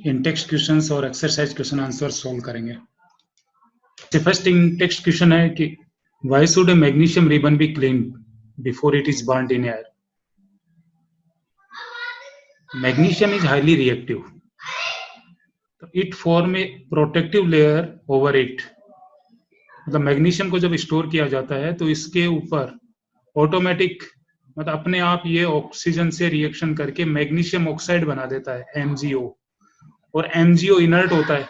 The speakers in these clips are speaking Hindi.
इन टेक्स्ट क्वेश्चंस और एक्सरसाइज क्वेश्चन आंसर सोल्व करेंगे। फर्स्ट इन टेक्स्ट क्वेश्चन है कि why should a magnesium ribbon be clean before it is burned in air. Magnesium is highly reactive, तो it form a protective layer over it. मतलब मैग्नीशियम को जब स्टोर किया जाता है तो इसके ऊपर ऑटोमेटिक मतलब अपने आप ये ऑक्सीजन से रिएक्शन करके मैग्नीशियम ऑक्साइड बना देता है MgO, और MgO इनर्ट होता है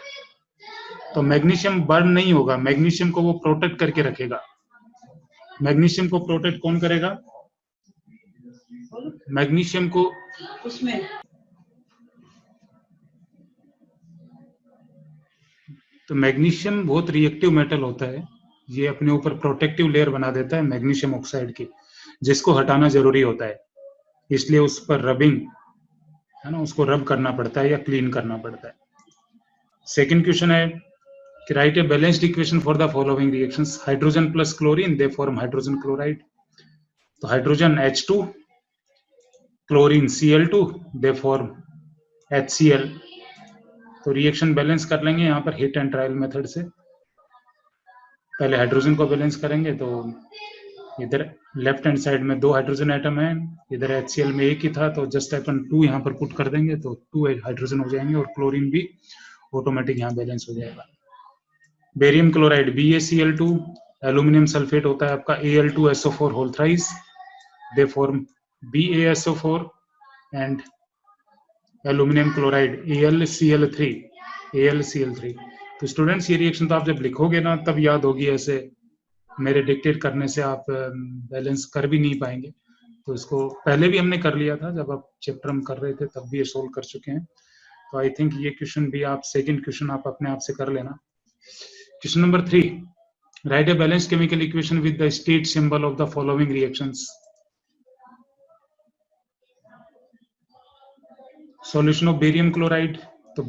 तो मैग्नीशियम बर्न नहीं होगा, मैग्नीशियम को वो प्रोटेक्ट करके रखेगा। मैग्नीशियम को प्रोटेक्ट कौन करेगा? मैग्नीशियम को उसमें तो मैग्नीशियम बहुत रिएक्टिव मेटल होता है, ये अपने ऊपर प्रोटेक्टिव लेयर बना देता है मैग्नीशियम ऑक्साइड की, जिसको हटाना जरूरी होता है, इसलिए उस पर रबिंग है ना, उसको रब करना पड़ता है या क्लीन करना पड़ता है। सेकंड क्वेश्चन है कि write a balanced equation for the following reactions. Hydrogen plus chlorine they form hydrogen chloride. तो hydrogen H2, chlorine Cl2, they form HCl। तो रिएक्शन बैलेंस कर लेंगे यहाँ पर हिट एंड ट्रायल मेथड से। पहले हाइड्रोजन को बैलेंस करेंगे, तो इधर लेफ्ट हैंड साइड में 2 हाइड्रोजन एटम है, इधर HCl में एक ही था, तो जस्ट अपन 2 यहाँ पर पुट कर देंगे तो 2 हाइड्रोजन हो जाएंगे और क्लोरीन भी ऑटोमेटिक यहाँ बैलेंस हो जाएगा। Barium chloride BaCl2, aluminium sulphate होता है आपका Al2SO4 whole thrice, they form BaSO4 and aluminium chloride AlCl3। तो स्टूडेंट्स ये रिएक्शन तो आप जब लिखोगे ना तब याद होगी, ऐसे मेरे डिक्टेट करने से आप बैलेंस कर भी नहीं पाएंगे। तो इसको पहले भी हमने कर लिया था, जब आप चैप्टर हम कर रहे थे तब भी ये सोल्व कर चुके हैं। तो आई थिंक ये क्वेश्चन भी आप सेकंड क्वेश्चन आप अपने आप से कर लेना। Question number 3, right a balance chemical equation with the state symbol of the following reactions. Solution of barium chloride, तो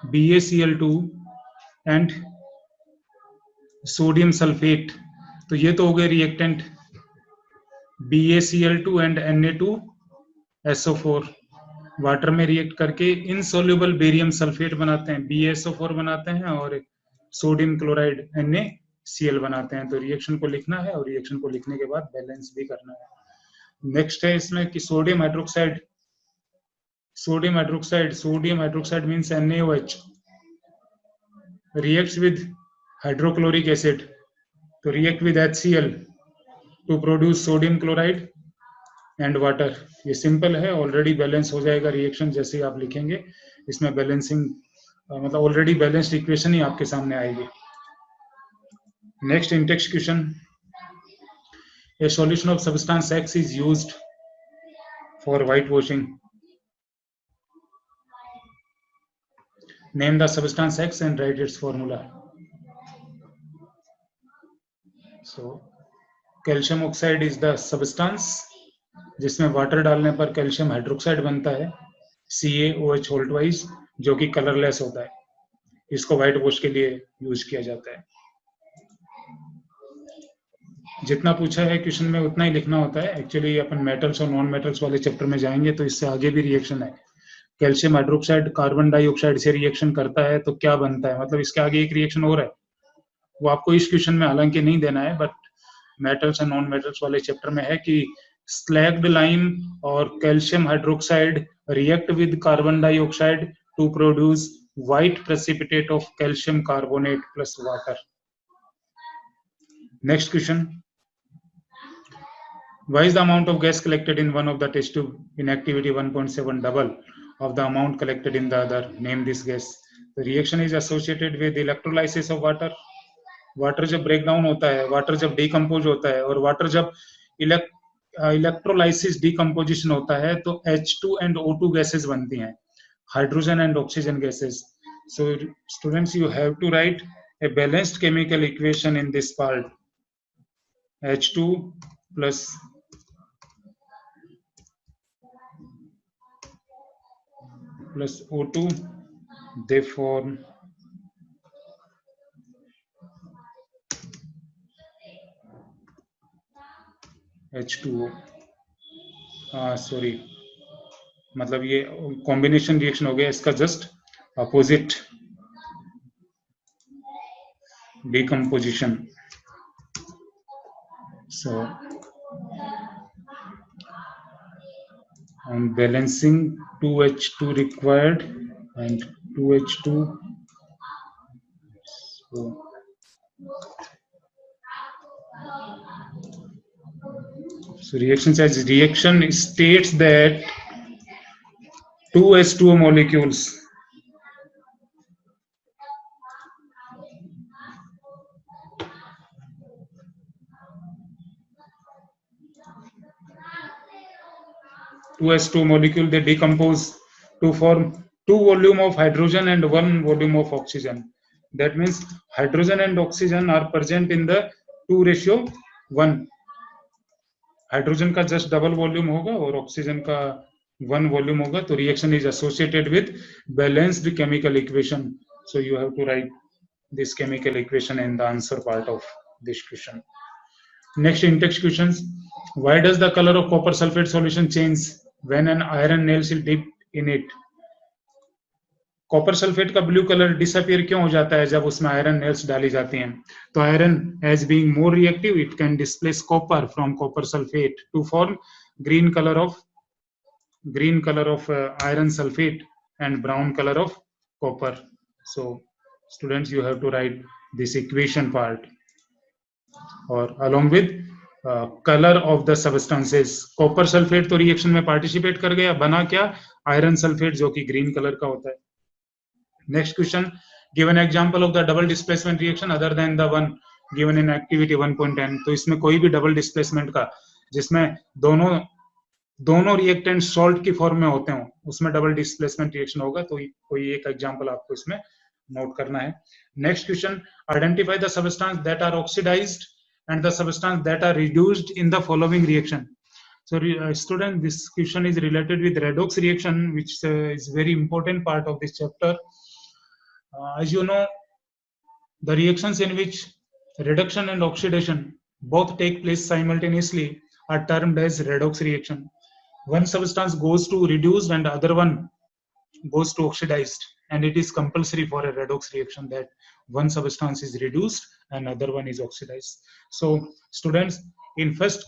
BaCl2 एंड सोडियम सल्फेट, तो ये तो हो गए reactant BaCl2 and Na2SO4। Water में रिएक्ट करके इनसोल्यूबल बेरियम सल्फेट बनाते हैं, BaSO4 बनाते हैं, और सोडियम क्लोराइड NaCl बनाते हैं। तो रिएक्शन को लिखना है और रिएक्शन को लिखने के बाद बैलेंस भी करना है। नेक्स्ट है इसमें कि sodium hydroxide means NaOH reacts with hydrochloric acid, तो react with HCl to produce sodium chloride and water। ये सिंपल है, ऑलरेडी बैलेंस हो जाएगा रिएक्शन जैसे ही आप लिखेंगे। इसमें बैलेंसिंग मतलब ऑलरेडी बैलेंस्ड इक्वेशन ही आपके सामने आएगी। Next in text question, A solution of substance X is used for whitewashing. Name the substance X and write its formula. So calcium oxide is the substance जिसमें वाटर डालने पर कैल्शियम हाइड्रोक्साइड बनता है CaOH होल ट्वाइस, जो कि कलरलेस होता है। इसको व्हाइट वॉश के लिए यूज किया जाता है। जितना पूछा है क्वेश्चन में उतना ही लिखना होता है। एक्चुअली अपन मेटल्स और नॉन मेटल्स वाले चैप्टर में जाएंगे तो इससे आगे भी रिएक्शन है। कैल्शियम हाइड्रोक्साइड कार्बन डाइऑक्साइड से रिएक्शन करता है तो क्या बनता है, मतलब इसके आगे एक रिएक्शन और है, वो आपको इस क्वेश्चन में हालांकि नहीं देना है, but metals and non metals वाले चैप्टर में है कि स्लैग्ड लाइम और calcium hydroxide react with carbon dioxide to produce white precipitate of calcium carbonate plus water. Next question, why is the amount of gas collected in one of the test tube in activity 1.7 double of the amount collected in the other? Name this gas. The reaction is associated with electrolysis of water. Water जब ब्रेक डाउन होता है, वाटर जब डिकम्पोज होता है, और वाटर जब इलेक्ट्रोलाइसिस डिकम्पोजिशन होता है तो H2 एंड O2 गैसेस बनती हैं, hydrogen and oxygen gases. So students you have to write a balanced chemical equation in this part. H2 plus O2, they form H2O. Sorry, मतलब ये कॉम्बिनेशन रिएक्शन हो गया, इसका just opposite decomposition. So I'm balancing 2H2 required and 2H2. So reaction says reaction states that 2 H2O molecules they decompose to form 2 volume of hydrogen and 1 volume of oxygen. That means hydrogen and oxygen are present in the 2:1. Hydrogen का जस्ट डबल वॉल्यूम होगा और ऑक्सीजन का 1 वॉल्यूम होगा, तो reaction is associated with balanced chemical equation. So you have to write this chemical equation in the answer part of this question. Next in-text questions. Why does the color of copper sulfate solution change when an iron nail is dipped in it? Copper sulphate का ब्लू कलर डिसअपियर क्यों हो जाता है जब उसमें आयरन नेल्स डाली जाती हैं? तो iron as being more reactive it can displace copper from copper sulphate to form green colour of iron sulphate and brown colour of copper. So students you have to write this equation part और along with colour of the substances. Copper sulphate तो रिएक्शन में पार्टिसिपेट कर गया, बना क्या? आयरन सल्फेट जो कि ग्रीन कलर का होता है. Next question, give an example of the double displacement reaction other than the one given in activity 1.10. तो इसमें कोई भी डबल डिस्प्लेसमेंट का जिसमें दोनों रिएक्टेंट सॉल्ट की फॉर्म में होते हो उसमें डबल डिस्प्लेसमेंट रिएक्शन होगा. तो कोई एक एग्जांपल आपको इसमें नोट करना है. Next question, identify the substance that are oxidised and the substance that are reduced in the following reaction. So student, this question is related with redox reaction, which is very important part of this chapter. As you know, the reactions in which reduction and oxidation both take place simultaneously are termed as redox reaction. One substance goes to reduced and the other one goes to oxidized, and it is compulsory for a redox reaction that one substance is reduced and other one is oxidized. So students, in first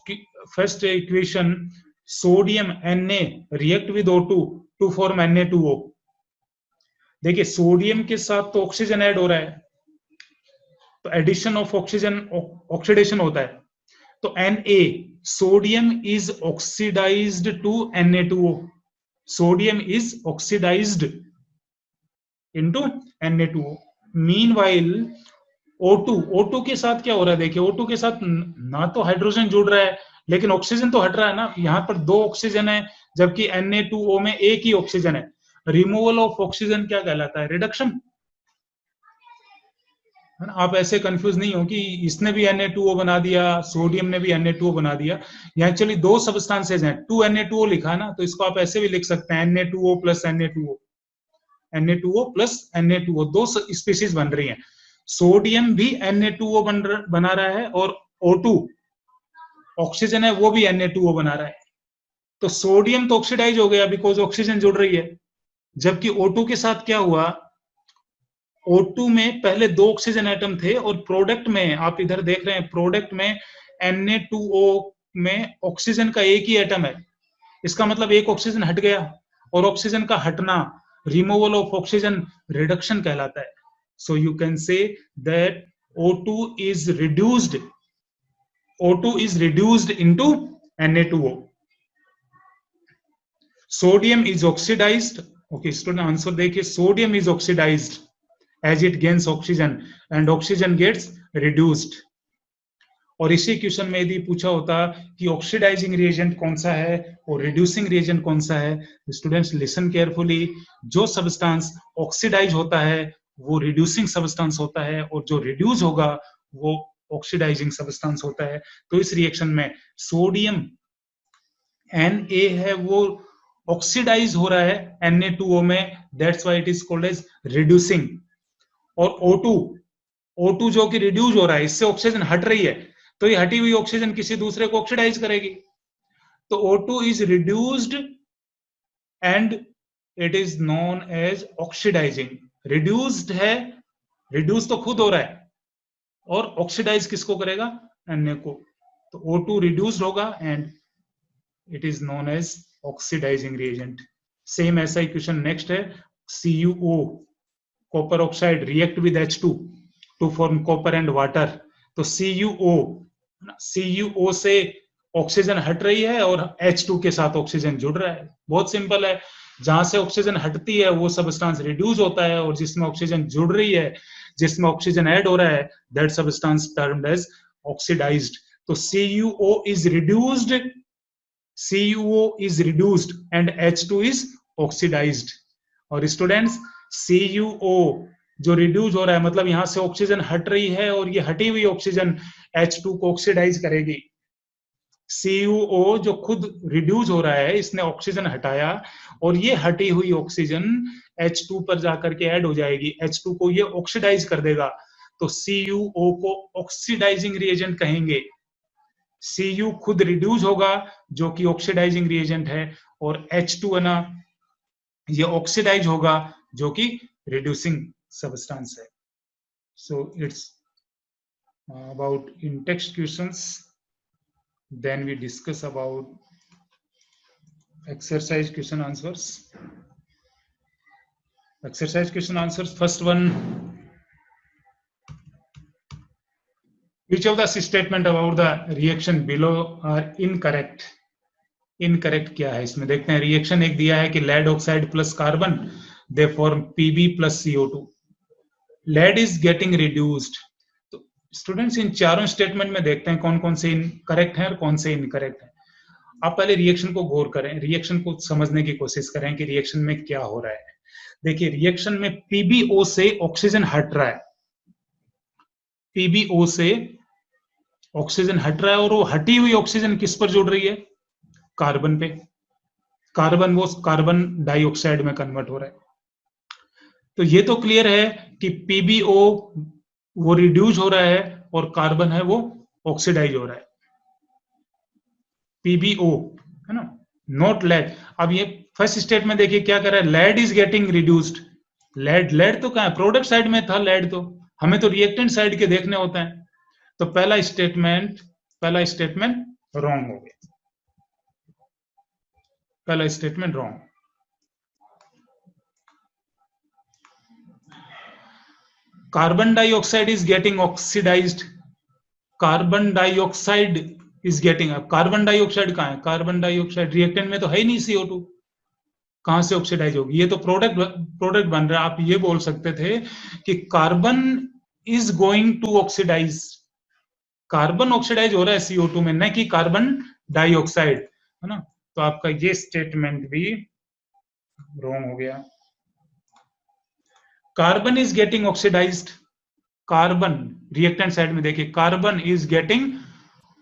equation, sodium Na react with O2 to form Na2O. देखिए सोडियम के साथ तो ऑक्सीजन ऐड हो रहा है, तो एडिशन ऑफ ऑक्सीजन ऑक्सीडेशन होता है. तो Na, sodium is oxidised to Na2O. Sodium is oxidised into Na2O. Meanwhile O2 के साथ क्या हो रहा है? देखिए O2 के साथ ना तो हाइड्रोजन जुड़ रहा है लेकिन ऑक्सीजन तो हट रहा है ना. यहां पर 2 ऑक्सीजन है जबकि Na2O में एक ही ऑक्सीजन है. रिमूवल ऑफ ऑक्सीजन क्या कहलाता है? रिडक्शन. है ना? आप ऐसे कंफ्यूज नहीं हो कि इसने भी Na2O बना दिया, सोडियम ने भी Na2O बना दिया. यहाँ एक्चुअली 2 सब्सटेंसेज हैं, 2 Na2O लिखा है ना, तो इसको आप ऐसे भी लिख सकते हैं Na2O plus Na2O. Na2O plus Na2O 2 species बन रही हैं. सोडियम भी Na2O बना रहा है और O2 ऑक्सीजन है वो भी Na2O बना रहा है. तो सोडियम तो ऑक्सीडाइज हो गया बिकॉज ऑक्सीजन जुड़ रही है, जबकि O2 के साथ क्या हुआ? O2 में पहले 2 ऑक्सीजन एटम थे और प्रोडक्ट में आप इधर देख रहे हैं, प्रोडक्ट में Na2O में ऑक्सीजन का एक ही एटम है. इसका मतलब एक ऑक्सीजन हट गया और ऑक्सीजन का हटना रिमूवल ऑफ ऑक्सीजन रिडक्शन कहलाता है. So you can say that O2 is reduced into Na2O. Sodium is oxidized. Okay, student answer देखिए, sodium is oxidized as it gains oxygen and oxygen gets reduced. और इसी क्वेश्चन में यदि पूछा होता कि ऑक्सीडाइजिंग रिएजेंट कौन सा है और रिड्यूसिंग रिएजेंट कौन सा है, स्टूडेंट्स लिसन केयरफुली. जो सब्सटेंस ऑक्सीडाइज होता है वो रिड्यूसिंग सब्सटेंस होता है और जो रिड्यूस होगा वो ऑक्सीडाइजिंग सब्सटेंस होता है. तो इस रिएक्शन में सोडियम Na है वो ऑक्सीडाइज हो रहा है Na2O में, that's why it is called as reducing. और O2 जो कि रिड्यूस हो रहा है, इससे ऑक्सीजन हट रही है, तो ये हटी हुई ऑक्सीजन किसी दूसरे को ऑक्सीडाइज करेगी. तो O2 is reduced and it is known as oxidising. Reduced है, रिड्यूस तो खुद हो रहा है, और ऑक्सीडाइज किसको करेगा? अन्य को। तो O2 रिड्यूस्ड होगा and it is known as oxidising reagent. Same ऐसा इक्वेशन नेक्स्ट है, CuO copper oxide react with H2 to form copper and water. तो CuO से ऑक्सीजन हट रही है और H2 के साथ ऑक्सीजन जुड़ रहा है। बहुत सिंपल है, जहां से ऑक्सीजन हटती है वो सब्सटेंस रिड्यूस होता है, और जिसमें ऑक्सीजन जुड़ रही है, जिसमें ऑक्सीजन ऐड हो रहा है, that substance termed as oxidised. तो CuO is reduced and H2 is oxidized। और स्टूडेंट्स, CuO जो रिड्यूस हो रहा है, मतलब यहां से ऑक्सीजन हट रही है और ये हटी हुई ऑक्सीजन H2 को ऑक्सीडाइज करेगी। CuO जो खुद रिड्यूस हो रहा है, इसने ऑक्सीजन हटाया और ये हटी हुई ऑक्सीजन H2 पर जाकर के ऐड हो जाएगी, H2 को ये ऑक्सीडाइज कर देगा। तो CuO को ऑक्सीडाइजिंग रिएजेंट कहेंगे। Cu खुद रिड्यूस होगा जो कि ऑक्सीडाइजिंग रिएजेंट है, और H2 है ना, ये ऑक्सीडाइज होगा जो कि रिड्यूसिंग सब्सटेंस है। So it's about in text questions, then we discuss about exercise question answers. Exercise question answers, first one, which of the statement about the reaction below are incorrect? Incorrect क्या है इसमें देखते हैं। रिएक्शन एक दिया है कि lead oxide plus carbon they form Pb plus CO2, lead is getting reduced. तो स्टूडेंट्स, इन चारों स्टेटमेंट में देखते हैं कौन कौन से करेक्ट हैं और कौन से इनकरेक्ट हैं। आप पहले रिएक्शन को गौर करें, रिएक्शन को समझने की कोशिश करें कि रिएक्शन में क्या हो रहा है। देखिए, रिएक्शन में PbO से ऑक्सीजन हट रहा है, PbO से ऑक्सीजन हट रहा है, और वो हटी हुई ऑक्सीजन किस पर जुड़ रही है? कार्बन पे। कार्बन वो कार्बन डाइऑक्साइड में कन्वर्ट हो रहा है। तो ये तो क्लियर है कि PbO वो रिड्यूस हो रहा है और कार्बन है वो ऑक्सीडाइज हो रहा है। PbO है ना, नॉट लेड। अब ये फर्स्ट स्टेट में देखिए क्या कर रहा है, lead is getting reduced. Lead तो कहां है? प्रोडक्ट साइड में था लेड, तो हमें तो रिएक्टेंट साइड के देखने होते हैं। तो पहला स्टेटमेंट रॉन्ग हो गया, पहला statement wrong. Carbon dioxide is getting oxidised, carbon dioxide is getting, अब कार्बन डाइऑक्साइड कहां है? कार्बन डाइऑक्साइड रिएक्टेंट में तो है ही नहीं, CO2 कहां से ऑक्सीडाइज होगी? ये तो प्रोडक्ट बन रहा है। आप ये बोल सकते थे कि carbon is going to oxidise, carbon oxidise हो रहा है CO2 में, न कि कार्बन डाइऑक्साइड, है ना। तो आपका ये स्टेटमेंट भी रॉन्ग हो गया। Carbon is getting oxidised, carbon reactant side में देखिए, कार्बन इज गेटिंग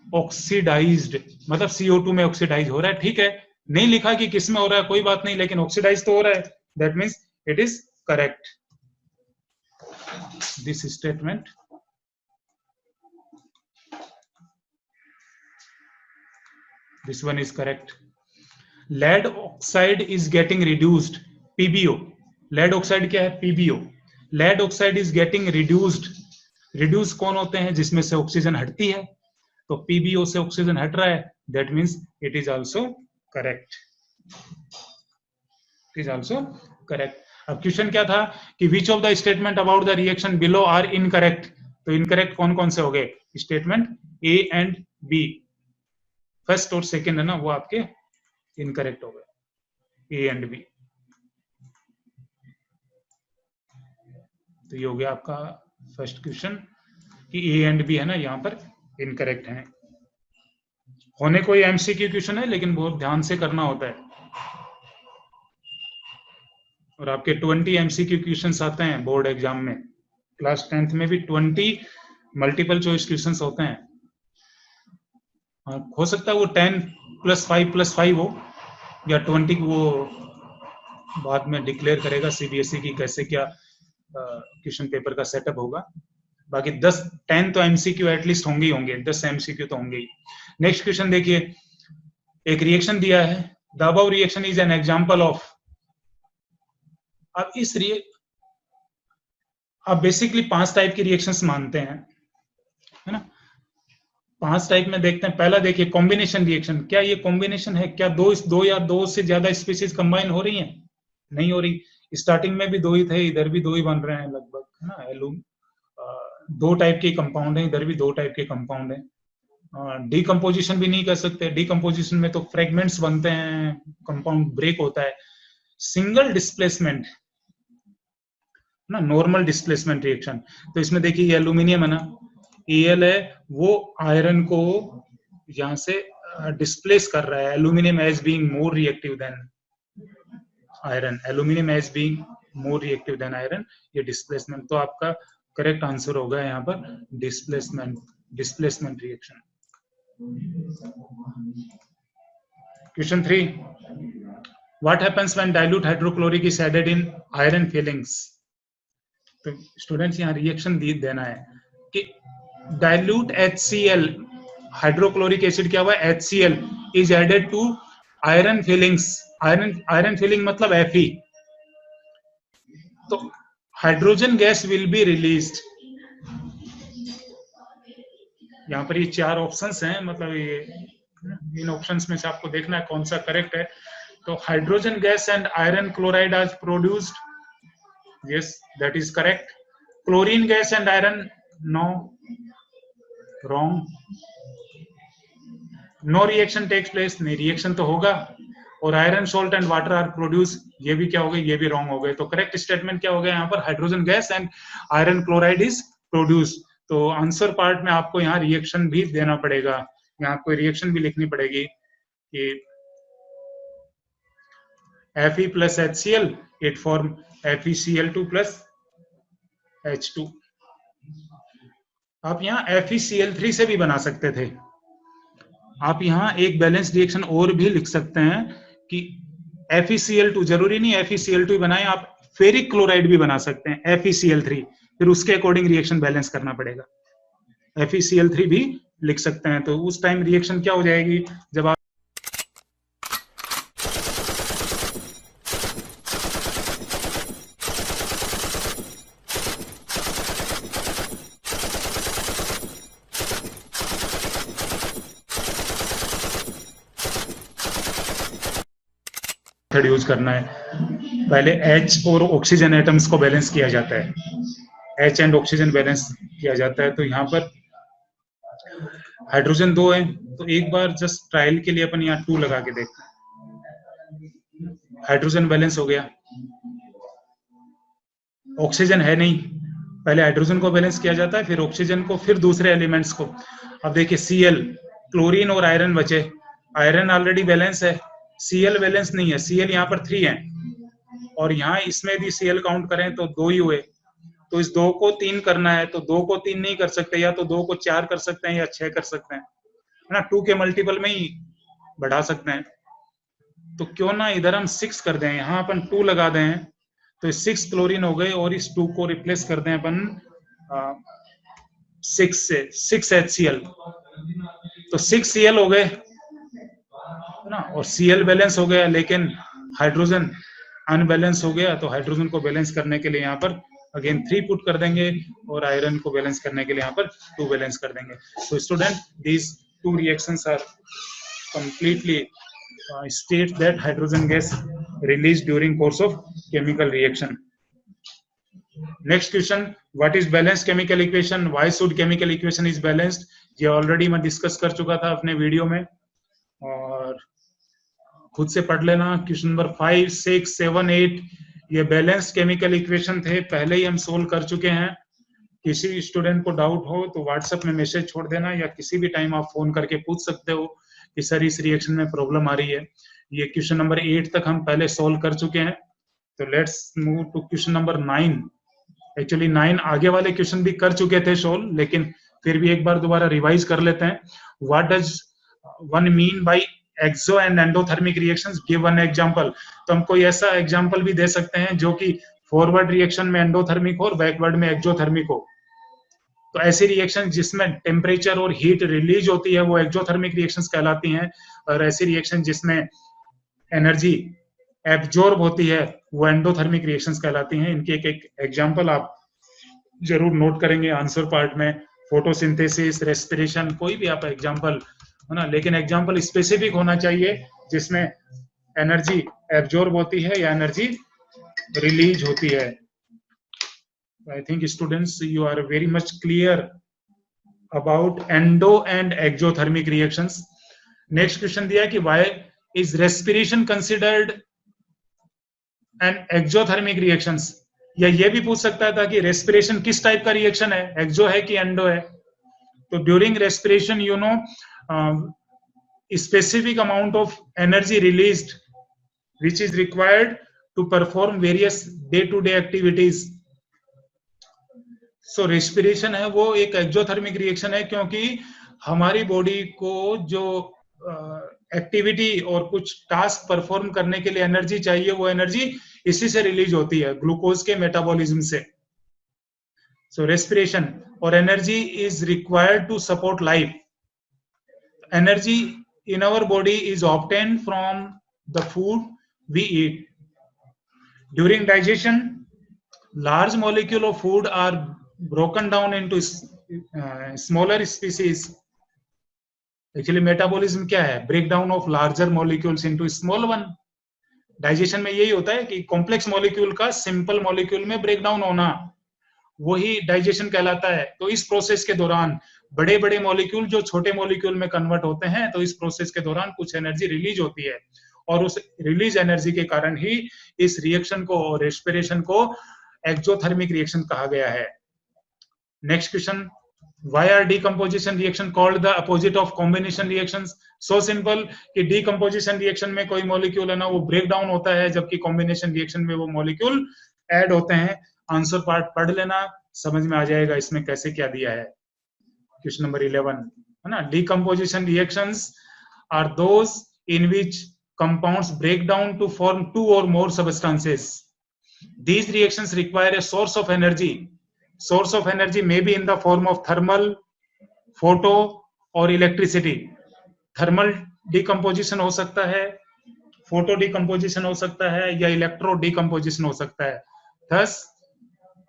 ऑक्सीडाइज्ड, मतलब CO2 में ऑक्सीडाइज हो रहा है। ठीक है, नहीं लिखा कि किस में हो रहा है, कोई बात नहीं, लेकिन ऑक्सीडाइज तो हो रहा है, that means it is correct. This statement this one is correct. Lead oxide is getting reduced, PbO, lead oxide क्या है? PbO, lead oxide is getting reduced, reduce कौन होते हैं? जिसमें से ऑक्सीजन हटती है, तो PbO से ऑक्सीजन हट रहा है, that means it is also correct, it is also correct। अब क्वेश्चन क्या था कि which of the statement about the reaction below are incorrect, तो इनकरेक्ट कौन कौन से हो गए? Statement A and B, first और सेकंड है ना, वो आपके इनकरेक्ट हो गए, A and B। तो ये हो गया आपका फर्स्ट क्वेश्चन कि A and B है ना यहाँ पर इनकरेक्ट हैं। होने कोई MCQ क्वेश्चन है, लेकिन बहुत ध्यान से करना होता है, और आपके 20 MCQ क्वेश्चंस आते हैं बोर्ड एग्जाम में। क्लास 10th में भी 20 मल्टीपल चॉइस क्वेश्चंस होते हैं। हो सकता है वो 10+5+5 हो, या 20 वो बाद में डिक्लेयर करेगा CBSE की कैसे क्या क्वेश्चन पेपर का सेटअप होगा। बाकी 10 तो MCQ एटलीस्ट होंगे ही होंगे, 10 MCQ तो होंगे ही। नेक्स्ट क्वेश्चन देखिए, एक रिएक्शन दिया है, the above reaction is an example of, अब अब बेसिकली 5 टाइप की रिएक्शंस मानते हैं, है ना। 5 टाइप में देखते हैं। पहला देखिए कॉम्बिनेशन रिएक्शन। क्या ये कॉम्बिनेशन है? क्या दो या दो से ज्यादा स्पीशीज कंबाइन हो रही हैं? नहीं हो रही। स्टार्टिंग में भी दो ही थे, इधर भी दो ही बन रहे हैं लगभग, है ना। दो टाइप के कंपाउंड है, इधर भी दो टाइप के कंपाउंड है। डीकम्पोजिशन भी नहीं कर सकते। डीकम्पोजिशन में तो फ्रेगमेंट्स बनते हैं, कंपाउंड ब्रेक होता है। सिंगल डिस्प्लेसमेंट ना, नॉर्मल डिस्प्लेसमेंट रिएक्शन। तो इसमें देखिए ये एल्यूमिनियम है ना, Al है, वो आयरन को यहां से डिस्प्लेस कर रहा है। Aluminium as being more reactive than iron, aluminium as being more reactive than iron, ये डिस्प्लेसमेंट। तो आपका करेक्ट आंसर होगा यहाँ पर displacement reaction. Question 3, what happens when dilute hydrochloric is added in iron filings. तो स्टूडेंट्स यहाँ रिएक्शन देना है कि डाइल्यूट HCl, हाइड्रोक्लोरिक एसिड क्या हुआ, HCl is added to iron filings. Iron filing मतलब Fe। तो hydrogen gas will be released. यहाँ पर ये 4 ऑप्शंस हैं, मतलब ये इन ऑप्शंस में से आपको देखना है कौन सा करेक्ट है। तो hydrogen gas and iron chloride are produced, yes that is correct. Chlorine gas and iron, no, wrong. No reaction takes place, नहीं रिएक्शन तो होगा। और iron salt and water are produce, ये भी क्या हो गए, ये भी रॉन्ग हो गए। तो करेक्ट स्टेटमेंट क्या हो गया यहाँ पर, hydrogen gas and iron chloride is produce. तो आंसर पार्ट में आपको यहाँ रिएक्शन भी देना पड़ेगा, यहाँ आपको रिएक्शन भी लिखनी पड़ेगी कि Fe plus HCl it form FeCl2 plus H2। आप यहाँ FeCl3 से भी बना सकते थे। आप यहाँ एक बैलेंस रिएक्शन और भी लिख सकते हैं कि FeCl2, जरूरी नहीं FeCl2 बनाए, आप फेरिक क्लोराइड भी बना सकते हैं FeCl3, फिर उसके अकॉर्डिंग रिएक्शन बैलेंस करना पड़ेगा। FeCl3 भी लिख सकते हैं। तो उस टाइम रिएक्शन क्या हो जाएगी, जब आप यूज करना है। पहले H और ऑक्सीजन एटम्स को बैलेंस किया जाता है, H एंड ऑक्सीजन बैलेंस किया जाता है। तो यहाँ पर हाइड्रोजन 2 है, तो एक बार जस्ट ट्रायल के लिए अपन यहाँ 2 लगा के देखते हैं। हाइड्रोजन बैलेंस हो गया, ऑक्सीजन है नहीं, पहले हाइड्रोजन को बैलेंस किया जाता है, फिर ऑक्सीजन को, फिर दूसरे एलिमेंट्स को। अब देखिए Cl, क्लोरीन और आयरन बचे। आयरन ऑलरेडी बैलेंस है, Cl बैलेंस नहीं है, Cl यहाँ पर 3 है, और यहाँ इसमें भी Cl काउंट करें तो 2 ही हुए। तो इस 2 को 3 करना है, तो 2 को 3 नहीं कर सकते, या तो 2 को 4 कर सकते हैं या 6 कर सकते हैं, है ना। 2 के मल्टीपल में ही बढ़ा सकते हैं। तो क्यों ना इधर हम 6 कर दें, यहाँ अपन 2 लगा दें, तो 6 क्लोरीन हो गए, और इस 2 को रिप्लेस कर दें अपन 6 से, 6 HCl, तो 6 Cl हो गए, है ना, और Cl बैलेंस हो गया, लेकिन हाइड्रोजन अनबैलेंस हो गया। तो हाइड्रोजन को बैलेंस करने के लिए यहाँ पर अगेन 3 पुट कर देंगे, और आयरन को बैलेंस करने के लिए यहाँ पर 2 बैलेंस कर देंगे। तो student, these 2 reactions are completely state that hydrogen gas released during course of chemical reaction. Next question, what is balanced chemical equation? Why should chemical equation is balanced? ये ऑलरेडी मैं डिस्कस कर चुका था अपने वीडियो में, और खुद से पढ़ लेना। क्वेश्चन नंबर 5, 6, 7, 8 ये बैलेंस्ड केमिकल इक्वेशन थे, पहले ही हम सोल्व कर चुके हैं। किसी स्टूडेंट को डाउट हो तो व्हाट्सएप में मैसेज छोड़ देना, या किसी भी टाइम आप फोन करके पूछ सकते हो कि सर इस रिएक्शन में प्रॉब्लम आ रही है। ये क्वेश्चन नंबर 8 तक हम पहले सोल्व कर चुके हैं। तो let's move to question number 9। Actually 9 आगे वाले क्वेश्चन भी कर चुके थे सोल्व, लेकिन फिर भी एक बार दोबारा रिवाइज कर लेते हैं। What does one mean by exo and endothermic reactions, give one example. तो हम कोई ऐसा एग्जांपल भी दे सकते हैं जो कि फॉरवर्ड रिएक्शन में एंडोथर्मिक हो और बैकवर्ड में एक्सोथर्मिक हो। तो ऐसी रिएक्शन जिसमें टेम्परेचर और हीट रिलीज होती है वो एक्सोथर्मिक रिएक्शंस कहलाती हैं, और ऐसी रिएक्शन जिसमें एनर्जी एब्जॉर्ब होती है, वो एंडोथर्मिक रिएक्शंस कहलाती हैं। इनके एक एक एग्जांपल आप जरूर नोट करेंगे आंसर पार्ट में, फोटोसिंथेसिस, रेस्पिरेशन, कोई भी आप एग्जांपल, है ना, लेकिन एग्जांपल स्पेसिफिक होना चाहिए जिसमें एनर्जी एब्जॉर्ब होती है या एनर्जी रिलीज होती है। I think students you are very much clear about endo and exothermic reactions. Next question दिया कि why is respiration considered an exothermic reactions, या ये भी पूछ सकता था कि रेस्पिरेशन किस टाइप का रिएक्शन है, एक्सो है कि एंडो है। तो during respiration you know specific amount of energy released which is required to perform various day to day activities. So respiration है वो एक एक्सोथर्मिक रिएक्शन है, क्योंकि हमारी बॉडी को जो एक्टिविटी और कुछ टास्क परफॉर्म करने के लिए एनर्जी चाहिए, वो एनर्जी इसी से रिलीज होती है, ग्लूकोज के मेटाबॉलिज्म से। सो रेस्पिरेशन और energy is required to support life. Energy in our body is obtained from the food we eat. During digestion, large molecule of food are broken down into smaller species. Actually metabolism क्या है? Breakdown of larger molecules into small one. Digestion में यही होता है कि complex molecule का simple molecule में breakdown होना, वही digestion कहलाता है। तो इस प्रोसेस के दौरान बड़े बड़े मॉलिक्यूल जो छोटे मॉलिक्यूल में कन्वर्ट होते हैं, तो इस प्रोसेस के दौरान कुछ एनर्जी रिलीज होती है, और उस रिलीज एनर्जी के कारण ही इस रिएक्शन को और रेस्पिरेशन को एक्सोथर्मिक रिएक्शन कहा गया है। Next question, why are decomposition reaction called the opposite of combination reactions? So simple कि डीकंपोजिशन रिएक्शन में कोई मॉलिक्यूल है ना, वो ब्रेक डाउन होता है, जबकि कॉम्बिनेशन रिएक्शन में वो मॉलिक्यूल ऐड होते हैं। आंसर पार्ट पढ़ लेना, समझ में आ जाएगा इसमें कैसे क्या दिया है। क्वेश्चन नंबर 11 है ना, decomposition reactions are those in which compounds break down to form two और more substances. These reactions require a source of energy. Source of energy may be in the form of thermal, photo और इलेक्ट्रिसिटी। थर्मल डीकंपोजिशन हो सकता है, फोटो डीकंपोजिशन हो सकता है, या इलेक्ट्रो डीकंपोजिशन हो सकता है। Thus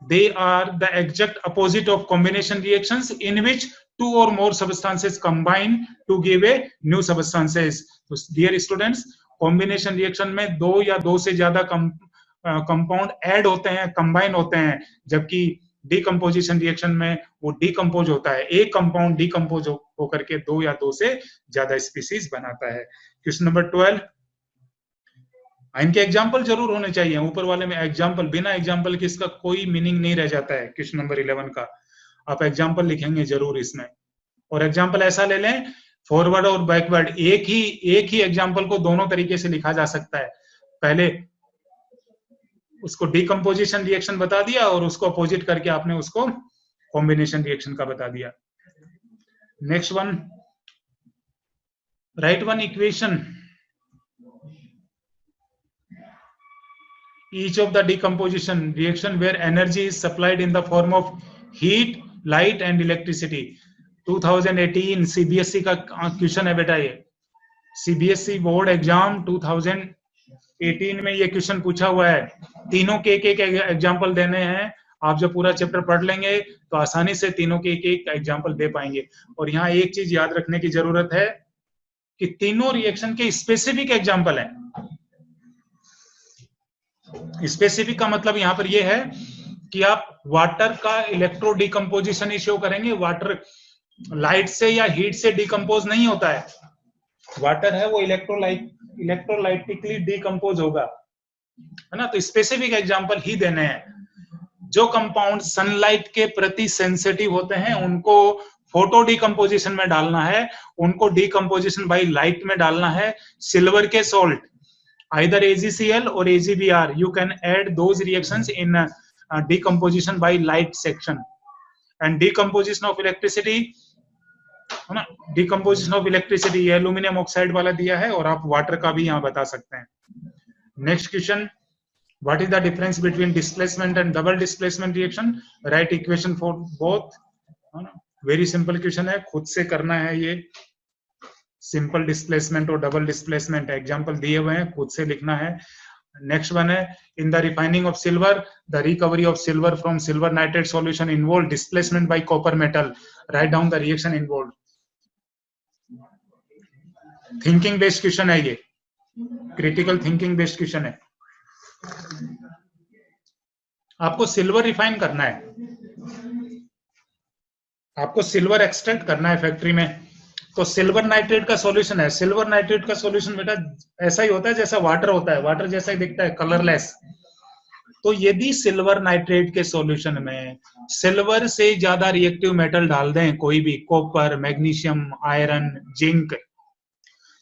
they are the exact opposite of combination reactions in which two or more substances combine to give a new substances. So dear students, combination reaction में दो या दो से ज्यादा कंपाउंड ऐड होते हैं, कंबाइन होते हैं, जबकि डीकंपोजिशन रिएक्शन में वो डीकंपोज होता है, एक कंपाउंड डीकंपोज होकर के दो या दो से ज्यादा स्पीसीज बनाता है। क्वेश्चन नंबर 12, इनके एग्जाम्पल जरूर होने चाहिए, ऊपर वाले में एग्जाम्पल, बिना एग्जाम्पल के इसका कोई मीनिंग नहीं रह जाता है। क्वेश्चन नंबर 11 का आप एग्जाम्पल लिखेंगे जरूर इसमें, और एग्जाम्पल ऐसा ले लें फॉरवर्ड और बैकवर्ड, एक ही एग्जाम्पल को दोनों तरीके से लिखा जा सकता है। पहले उसको डीकंपोजिशन रिएक्शन बता दिया और उसको अपोजिट करके आपने उसको कॉम्बिनेशन रिएक्शन का बता दिया। Next one, right one equation each of the decomposition reaction where energy is supplied in the form of heat, light and electricity। 2018 CBSE का क्वेश्चन है बेटा, ये CBSE बोर्ड एग्जाम 2018 में ये क्वेश्चन पूछा हुआ है। तीनों के एक एग्जाम्पल देने हैं, आप जब पूरा चैप्टर पढ़ लेंगे तो आसानी से तीनों के एक एग्जाम्पल दे पाएंगे। और यहाँ एक चीज याद रखने की जरूरत है कि तीनों रिएक्शन के स्पेसिफिक एग्जाम्पल हैं। स्पेसिफिक का मतलब यहां पर यह है कि आप वाटर का इलेक्ट्रो डिकम्पोजिशन ही शो करेंगे, वाटर लाइट से या हीट से डिकम्पोज नहीं होता है। वाटर है वो इलेक्ट्रोलाइटिकली डिकम्पोज होगा, है ना। तो स्पेसिफिक एग्जांपल ही देने हैं। जो कंपाउंड सनलाइट के प्रति सेंसिटिव होते हैं उनको फोटो डिकम्पोजिशन में डालना है, उनको डिकम्पोजिशन बाय लाइट में डालना है। सिल्वर के salt either AgCl or AgBr, you can add those reactions in decomposition by light section। and decomposition of electricity, है ना, decomposition of electricity ये एल्यूमिनियम ऑक्साइड वाला दिया है, और आप वाटर का भी यहाँ बता सकते हैं। Next question, what is the difference between displacement and double displacement reaction? write equation for both, है ना। वेरी सिंपल क्वेश्चन है, खुद से करना है ये। सिंपल डिस्प्लेसमेंट और डबल डिस्प्लेसमेंट एग्जांपल दिए हुए हैं, खुद से लिखना है। नेक्स्ट वन है in the refining of silver the recovery of silver from silver nitrate solution involve displacement bye copper metal, write down the reaction involve. Thinking based question है ये, क्रिटिकल थिंकिंग बेस्ड क्वेश्चन है। आपको सिल्वर रिफाइन करना है, आपको सिल्वर एक्सट्रैक्ट करना है फैक्ट्री में, तो सिल्वर नाइट्रेट का सॉल्यूशन है। सिल्वर नाइट्रेट का सॉल्यूशन बेटा ऐसा ही होता है जैसा वाटर होता है, वाटर जैसा ही दिखता है, कलरलेस। तो यदि सिल्वर नाइट्रेट के सॉल्यूशन में सिल्वर से ज्यादा रिएक्टिव मेटल डाल दें, कोई भी कॉपर, मैग्नीशियम, आयरन, जिंक,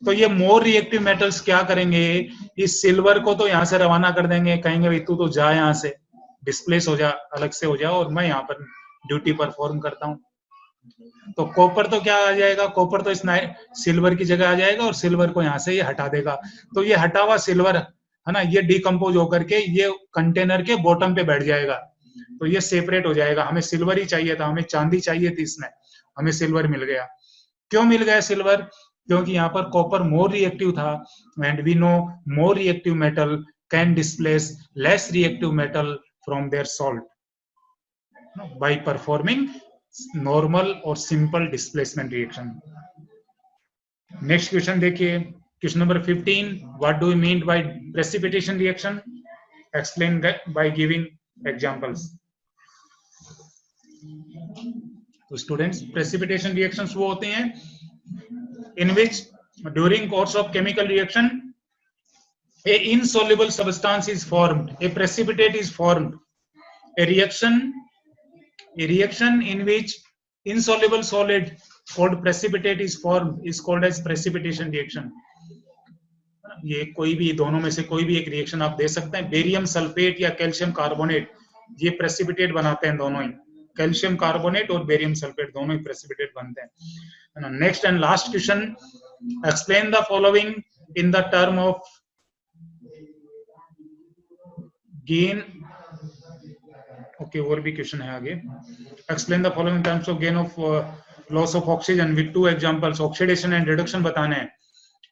तो ये मोर रिएक्टिव मेटल्स क्या करेंगे, इस सिल्वर को तो यहां से रवाना कर देंगे, कहेंगे भाई तू तो जा यहां से, डिस्प्लेस हो जा, अलग से हो जा, और मैं यहाँ पर ड्यूटी परफॉर्म करता हूँ। तो कॉपर तो क्या आ जाएगा, कॉपर तो इस सिल्वर की जगह आ जाएगा और सिल्वर को यहाँ से ये हटा देगा। तो ये हटा हुआ सिल्वर है ना, ये डिकम्पोज होकर के ये कंटेनर के बॉटम पे बैठ जाएगा, तो ये सेपरेट हो जाएगा। हमें सिल्वर ही चाहिए था, हमें चांदी चाहिए थी, इसमें हमें सिल्वर मिल गया। क्यों मिल गया सिल्वर, क्योंकि यहाँ पर कॉपर मोर रिएक्टिव था, and we know more reactive metal can displace less reactive metal from their salt by performing normal और simple displacement reaction. Next question देखिए, question number 15, what do you mean by precipitation reaction, explain by giving examples. तो स्टूडेंट्स, प्रेसिपिटेशन रिएक्शंस वो होते हैं in which during course of chemical reaction a insoluble substance is formed, a precipitate is formed. A reaction in which insoluble solid called precipitate is formed is called as precipitation reaction. ये कोई भी दोनों में से कोई भी एक रिएक्शन आप दे सकते हैं, बेरियम सल्फेट या कैल्शियम कार्बोनेट, ये प्रेसिपिटेट बनाते हैं दोनों ही, कैल्शियम कार्बोनेट और बेरियम सल्फेट दोनों ही प्रेसिपिटेट बनते हैं। Next and last question, explain the following in the term of gain. Okay, और भी क्वेश्चन है आगे। Explain the following terms of gain of loss of oxygen with 2 examples. Oxidation and reduction बताने हैं।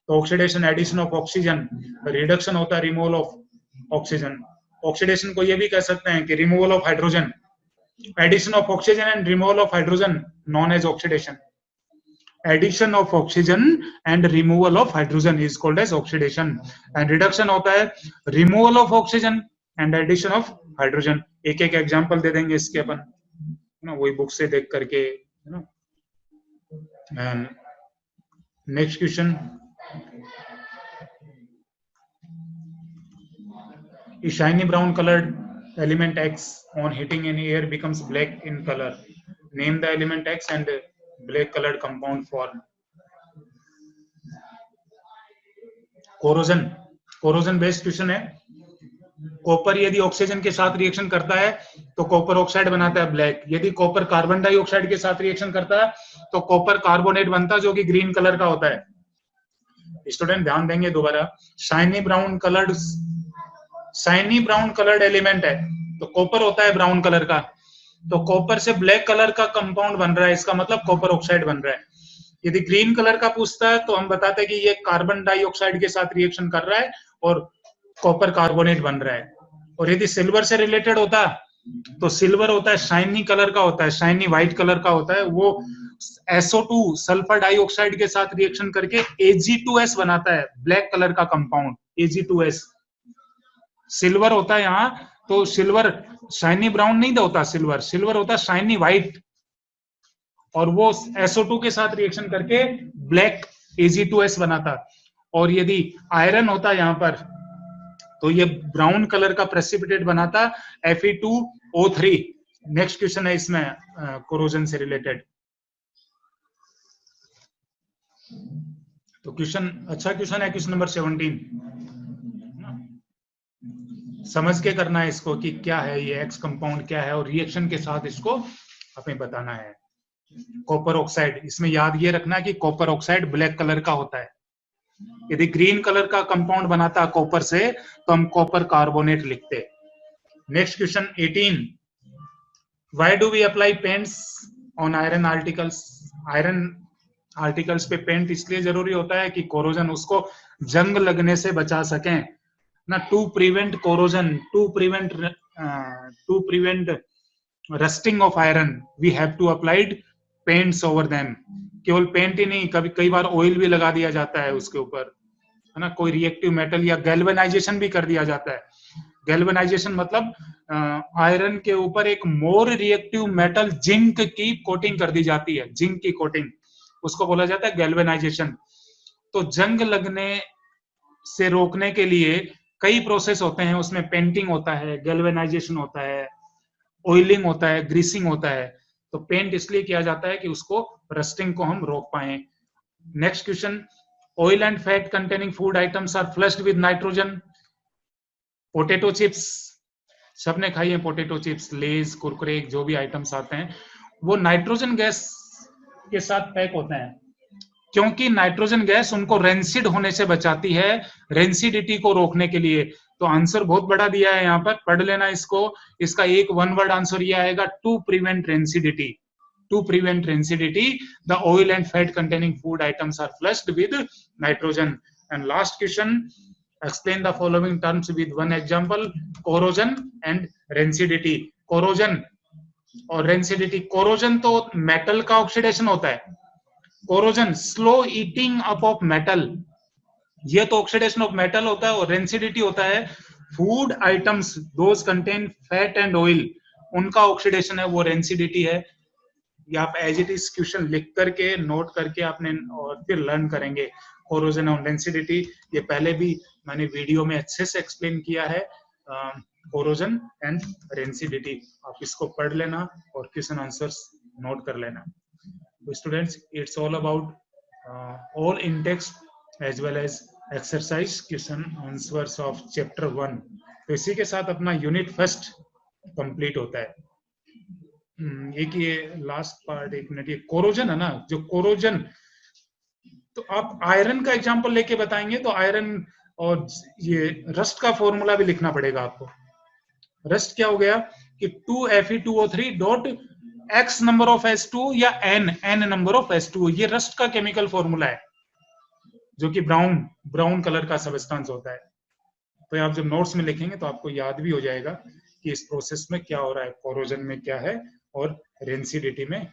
तो oxidation addition of oxygen, reduction होता है रिमूवल ऑफ ऑक्सीजन। ऑक्सीडेशन को ये भी कह सकते हैं कि removal of hydrogen, addition of oxygen and removal of hydrogen known as oxidation. Addition of oxygen and removal of hydrogen is called as oxidation, and reduction होता है removal of oxygen and addition of hydrogen. एक एक एग्जांपल दे देंगे इसके अपन, ना वही बुक से देख करके, है ना। Next question, a shiny brown colored element X on heating in air becomes black in color. Name the element X and black colored compound form. Corrosion based question है। कॉपर यदि ऑक्सीजन के साथ रिएक्शन करता है तो कॉपर ऑक्साइड बनाता है ब्लैक। यदि कॉपर कार्बन डाइऑक्साइड के साथ रिएक्शन करता है तो कॉपर कार्बोनेट बनता है, जो कि ग्रीन कलर का होता है। स्टूडेंट ध्यान देंगे दोबारा, शाइनी ब्राउन कलर्ड एलिमेंट है, तो कॉपर होता है ब्राउन कलर का, तो कॉपर से ब्लैक कलर का कंपाउंड बन रहा है, इसका मतलब कॉपर ऑक्साइड बन रहा है। यदि ग्रीन कलर का पूछता है तो हम बताते हैं कि ये कार्बन डाइऑक्साइड के साथ रिएक्शन कर रहा है और कॉपर कार्बोनेट बन रहा है। और यदि सिल्वर से रिलेटेड होता तो सिल्वर होता है शाइनी कलर का होता है, शाइनी व्हाइट कलर का होता है, वो SO2 सल्फर डाइऑक्साइड के साथ रिएक्शन करके Ag2S बनाता है, ब्लैक कलर का कंपाउंड Ag2S। सिल्वर होता है यहाँ, तो सिल्वर शाइनी ब्राउन नहीं होता, सिल्वर होता है शाइनी व्हाइट, और वो SO2 के साथ रिएक्शन करके ब्लैक Ag2S बनाता। और यदि आयरन होता है यहाँ पर तो ये ब्राउन कलर का प्रेसिपिटेट बनाता Fe2O3। नेक्स्ट क्वेश्चन है इसमें कोरोजन से रिलेटेड। तो क्वेश्चन अच्छा क्वेश्चन है, क्वेश्चन नंबर 17। समझ के करना है इसको कि क्या है ये एक्स कंपाउंड क्या है, और रिएक्शन के साथ इसको हमें बताना है। कॉपर ऑक्साइड, इसमें याद ये रखना कि कॉपर ऑक्साइड ब्लैक कलर का होता है। यदि ग्रीन कलर का कंपाउंड बनाता कॉपर से तो हम कॉपर कार्बोनेट लिखते। Next question 18, why do we apply paints on iron articles. Iron articles पे पेंट इसलिए जरूरी होता है कि कोरोजन उसको जंग लगने से बचा सकें। ना, to prevent corrosion, to prevent rusting of iron we have to applied paints over them. केवल पेंट ही नहीं, कभी कई बार ऑयल भी लगा दिया जाता है उसके ऊपर, है ना, कोई रिएक्टिव मेटल, या गैल्वेनाइजेशन भी कर दिया जाता है। गैल्वेनाइजेशन मतलब आयरन के ऊपर एक मोर रिएक्टिव मेटल जिंक की कोटिंग कर दी जाती है, जिंक की कोटिंग, उसको बोला जाता है गैल्वेनाइजेशन। तो जंग लगने से रोकने के लिए कई प्रोसेस होते हैं, उसमें पेंटिंग होता है, गैल्वेनाइजेशन होता है, ऑयलिंग होता है, ग्रीसिंग होता है। तो पेंट इसलिए किया जाता है कि उसको रस्टिंग को हम रोक पाए। Next question, oil and fat containing food items are flushed with nitrogen. Potato chips सबने खाई है, पोटैटो चिप्स, लेज, कुरकुरे, जो भी आइटम्स आते हैं वो नाइट्रोजन गैस के साथ पैक होते हैं, क्योंकि नाइट्रोजन गैस उनको रेंसिड होने से बचाती है, रेंसिडिटी को रोकने के लिए। तो आंसर बहुत बड़ा दिया है यहाँ पर, पढ़ लेना इसको। इसका एक वन वर्ड आंसर ये आएगा, to prevent rancidity. To prevent rancidity the oil and fat containing food items are flushed with nitrogen. And last question, explain the following terms with one example, corrosion and rancidity। corrosion और rancidity, corrosion तो मेटल का ऑक्सीडेशन होता है, corrosion slow eating up of metal, ये तो ऑक्सीडेशन ऑफ मेटल होता है। और रेंसिडिटी होता है food items those contain fat and oil, उनका ऑक्सीडेशन है, वो रेंसिडिटी है। ये आप एज इट इज क्वेश्चन लिख करके नोट करके आपने और फिर लर्न करेंगे कोरोजन और डेंसिटी। ये पहले भी मैंने वीडियो में अच्छे से एक्सप्लेन किया है, कोरोजन एंड डेंसिटी। आप इसको पढ़ लेना और क्वेश्चन आंसर्स नोट कर लेना। तो students, it's all about all in text as well as exercise question answers of chapter 1। तो इसी के साथ अपना यूनिट फर्स्ट कंप्लीट होता है। एक ये लास्ट पार्ट, एक मिनट, ये कोरोजन है ना, जो कोरोजन, तो आप आयरन का एग्जांपल लेके बताएंगे तो आयरन और ये रस्ट का फॉर्मूला भी लिखना पड़ेगा आपको। रस्ट क्या हो गया कि 2Fe2O3 dot x number of S2 या n नंबर ऑफ S2, ये रस्ट का केमिकल फॉर्मूला है, जो कि ब्राउन कलर का सब्सटेंस होता है। तो आप जब नोट्स में लिखेंगे तो आपको याद भी हो जाएगा कि इस प्रोसेस में क्या हो रहा है, कोरोजन में क्या है और रेंसिडिटी में